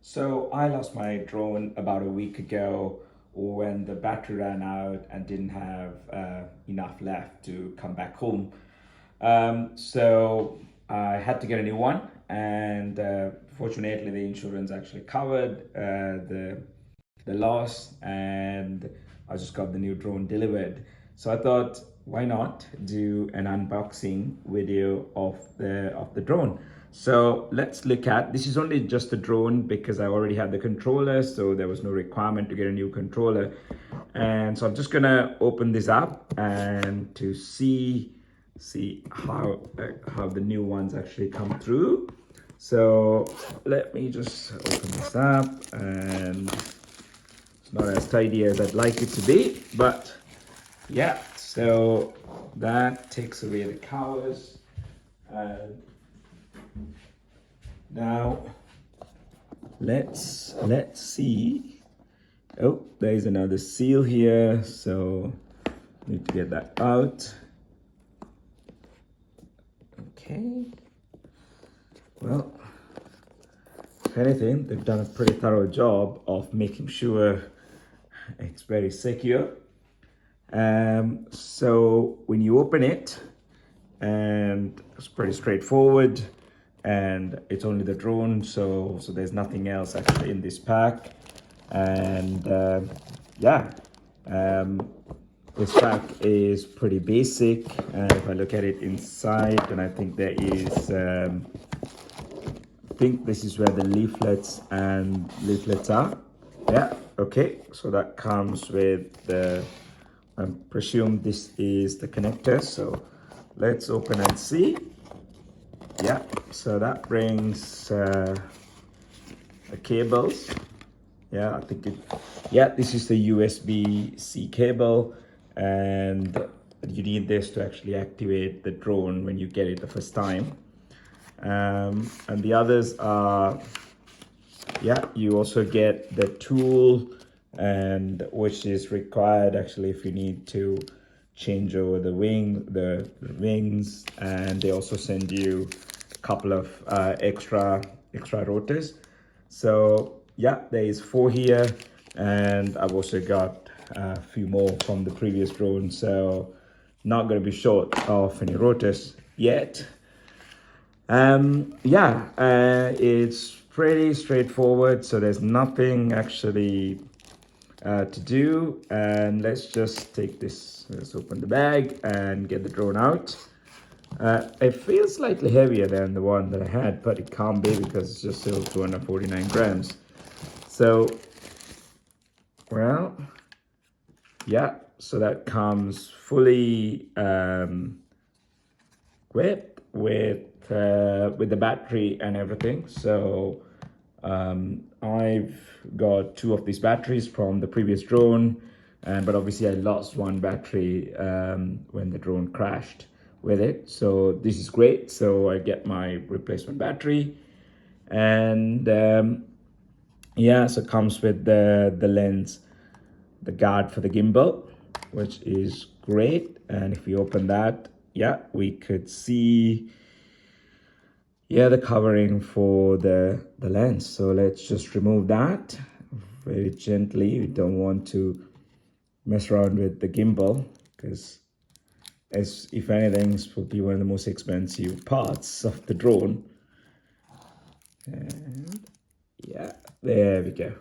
So I lost my drone about a week ago when the battery ran out and didn't have enough left to come back home. So I had to get a new one, and fortunately, the insurance actually covered the loss, and I just got the new drone delivered. So I thought, why not do an unboxing video of the drone? So let's look at this. Is only just a drone because I already had the controller, so there was no requirement to get a new controller. And so I'm just gonna open this up and to see how the new ones actually come through. So let me just open this up, and it's not as tidy as I'd like it to be, but yeah. So that takes away the covers, and now let's see. Oh, there's another seal here, so need to get that out. Okay. Well, if anything, they've done a pretty thorough job of making sure it's very secure. So when you open it, and it's pretty straightforward, and it's only the drone, so there's nothing else actually in this pack. And yeah, this pack is pretty basic, and if I look at it inside, then I think there is I think this is where the leaflets are. Yeah, okay, so that comes with the, I presume this is the connector, so let's open and see. Yeah, so that brings the cables. Yeah, I think it, yeah, this is the USB-C cable, and you need this to actually activate the drone when you get it the first time. And the others are, yeah, you also get the tool, and which is required actually if you need to change over the wings, and they also send you a couple of extra rotors. So yeah, there is 4 here, and I've also got a few more from the previous drone, so not going to be short of any rotors yet. Yeah, it's pretty straightforward, so there's nothing actually to do. And let's just take this, let's open the bag and get the drone out. It feels slightly heavier than the one that I had, but it can't be because it's just still 249 grams. So, well, yeah, so that comes fully equipped with the battery and everything. So I've got 2 of these batteries from the previous drone, but obviously I lost one battery when the drone crashed with it. So this is great. So I get my replacement battery, and yeah, so it comes with the lens, the guard for the gimbal, which is great. And if we open that, yeah, we could see, yeah, the covering for the lens. So let's just remove that very gently. We don't want to mess around with the gimbal, because as if anything, this will be one of the most expensive parts of the drone. And yeah, there we go.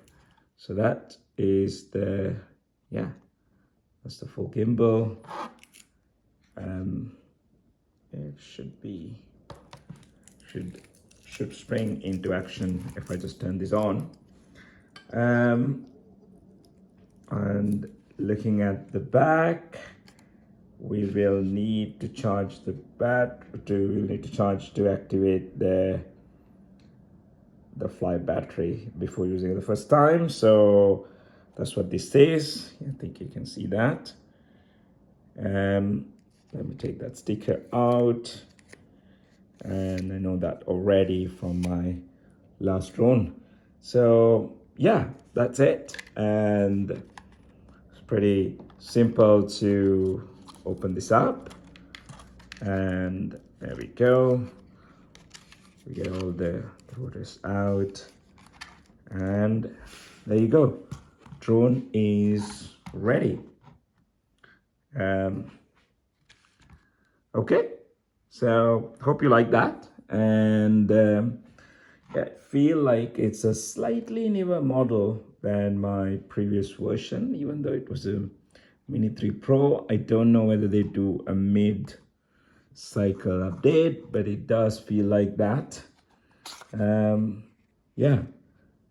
So that is the, yeah, that's the full gimbal. It should spring into action if I just turn this on. And looking at the back, we will need to charge the to activate the fly battery before using it the first time. So that's what this says. I think you can see that. Let me take that sticker out, and I know that already from my last drone. So yeah, that's it, and it's pretty simple to open this up, and there we go. We get all the rotors out, And there you go. Drone is ready. Okay, so hope you like that. And I feel like it's a slightly newer model than my previous version, even though it was a Mini 3 Pro. I don't know whether they do a mid cycle update, but it does feel like that. Yeah,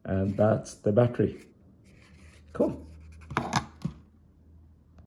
and that's the battery. Cool.